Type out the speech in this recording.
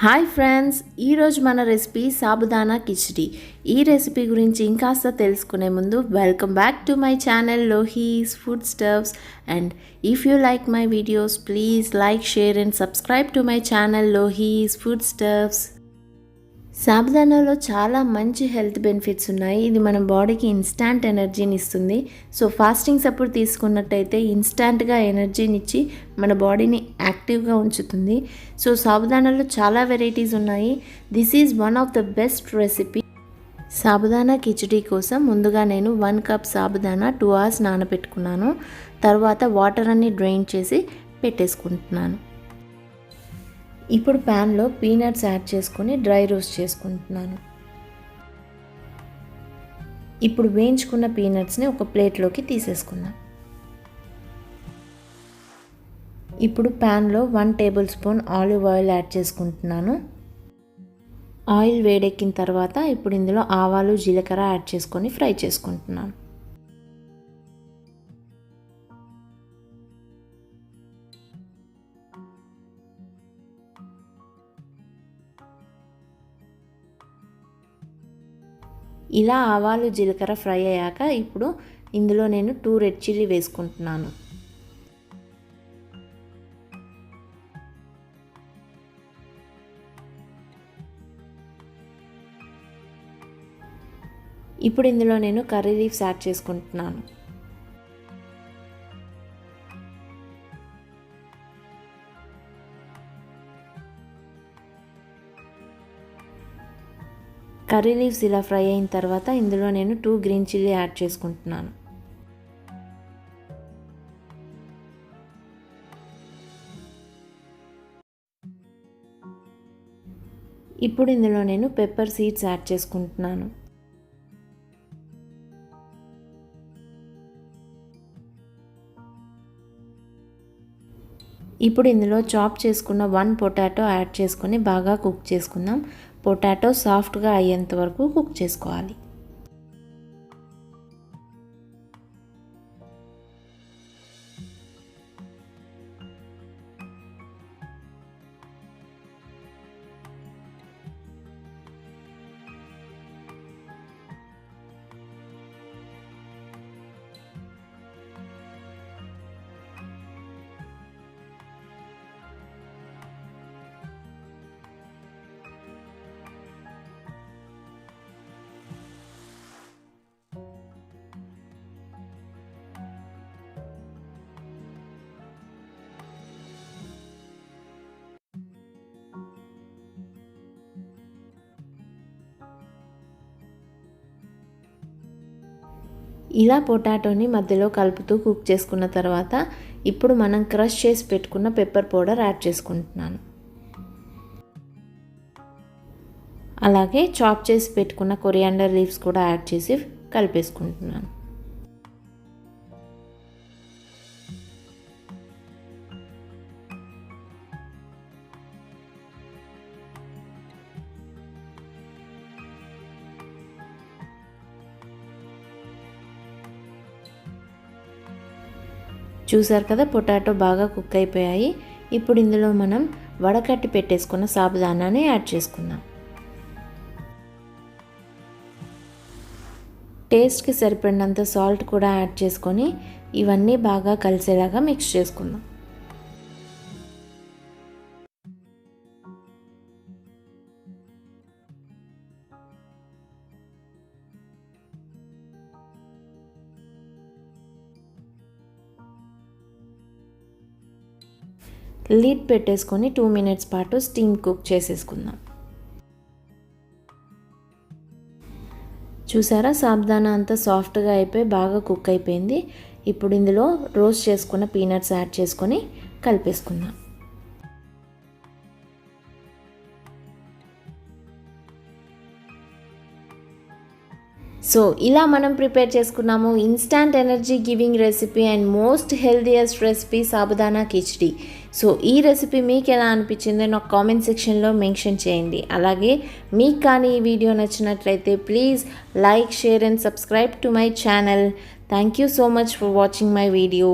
Hi friends, ఈరోజు మన recipe sabudana khichdi. ఈ రెసిపీ గురించి ఇంకాస్త తెలుసుకునే ముందు welcome back to my channel Lohi's food stuffs. And if you like my videos please like, share and subscribe to my channel Lohi's food stuffs. సాబుదానాలో చాలా మంచి హెల్త్ బెనిఫిట్స్ ఉన్నాయి. ఇది మన బాడీకి ఇన్స్టాంట్ ఎనర్జీని ఇస్తుంది. సో ఫాస్టింగ్స్ అప్పుడు తీసుకున్నట్టయితే ఇన్స్టాంట్గా ఎనర్జీని ఇచ్చి మన బాడీని యాక్టివ్గా ఉంచుతుంది. సో సాబుదానాలో చాలా వెరైటీస్ ఉన్నాయి. This is one of the best recipe. Sabudana khichdi కోసం ముందుగా నేను 1 కప్ సాబుదానా 2 hours నానబెట్టుకున్నాను. తర్వాత వాటర్ అన్ని డ్రైన్ చేసి పెట్టేసుకుంటున్నాను. ఇప్పుడు ప్యాన్లో పీనట్స్ యాడ్ చేసుకొని డ్రై రోస్ట్ చేసుకుంటున్నాను. ఇప్పుడు వేయించుకున్న పీనట్స్ని ఒక ప్లేట్లోకి తీసేసుకుందాం. ఇప్పుడు ప్యాన్లో 1 table spoon olive oil add చేసుకుంటున్నాను. ఆయిల్ వేడెక్కిన తర్వాత ఇప్పుడు ఇందులో ఆవాలు, జీలకర్ర యాడ్ చేసుకొని ఫ్రై చేసుకుంటున్నాను. ఇలా ఆవాలు, జీలకర్ర ఫ్రై అయ్యాక ఇప్పుడు ఇందులో నేను 2 రెడ్ చిల్లీ వేసుకుంటున్నాను. ఇప్పుడు ఇందులో నేను కర్రీ లీవ్స్ యాడ్ చేసుకుంటున్నాను. కర్రీ లీవ్స్ ఇలా ఫ్రై అయిన తర్వాత ఇందులో నేను 2 గ్రీన్ చిల్లీ యాడ్ చేసుకుంటున్నాను. ఇప్పుడు ఇందులో నేను పెప్పర్ సీడ్స్ యాడ్ చేసుకుంటున్నాను. ఇప్పుడు ఇందులో చాప్ చేసుకున్న 1 పొటాటో యాడ్ చేసుకొని బాగా కుక్ చేసుకుందాం. పొటాటో సాఫ్ట్గా అయ్యేంత వరకు కుక్ చేసుకోవాలి. ఇలా పొటాటోని మధ్యలో కలుపుతూ కుక్ చేసుకున్న తర్వాత ఇప్పుడు మనం క్రష్ చేసి పెట్టుకున్న పెప్పర్ పౌడర్ యాడ్ చేసుకుంటున్నాను. అలాగే చాప్ చేసి పెట్టుకున్న కొరియాండర్ లీవ్స్ కూడా యాడ్ చేసి కలిపేసుకుంటున్నాను. చూసారు కదా, పొటాటో బాగా కుక్ అయిపోయాయి. ఇప్పుడు ఇందులో మనం వడకట్టి పెట్టేసుకున్న సాబుదానాని యాడ్ చేసుకుందాం. టేస్ట్కి సరిపడినంత సాల్ట్ కూడా యాడ్ చేసుకొని ఇవన్నీ బాగా కలిసేలాగా మిక్స్ చేసుకుందాం. లిడ్ పెట్టేసుకొని 2 minutes పాటు స్టీమ్ కుక్ చేసేసుకుందాం. చూసారా, సాబుదానా అంతా సాఫ్ట్గా అయిపోయి బాగా కుక్ అయిపోయింది. ఇప్పుడు ఇందులో రోస్ట్ చేసుకున్న పీనట్స్ యాడ్ చేసుకొని కలిపేసుకుందాం. సో ఇలా మనం ప్రిపేర్ చేసుకున్నాము instant energy giving recipe and most healthiest recipe sabudana khichdi. So ఈ రెసిపీ మీకు ఎలా అనిపించిందో నాకు కామెంట్ సెక్షన్లో మెన్షన్ చేయండి. అలాగే మీకు కానీ ఈ వీడియో నచ్చినట్లయితే please like, share and subscribe to my channel. Thank you so much for watching my video.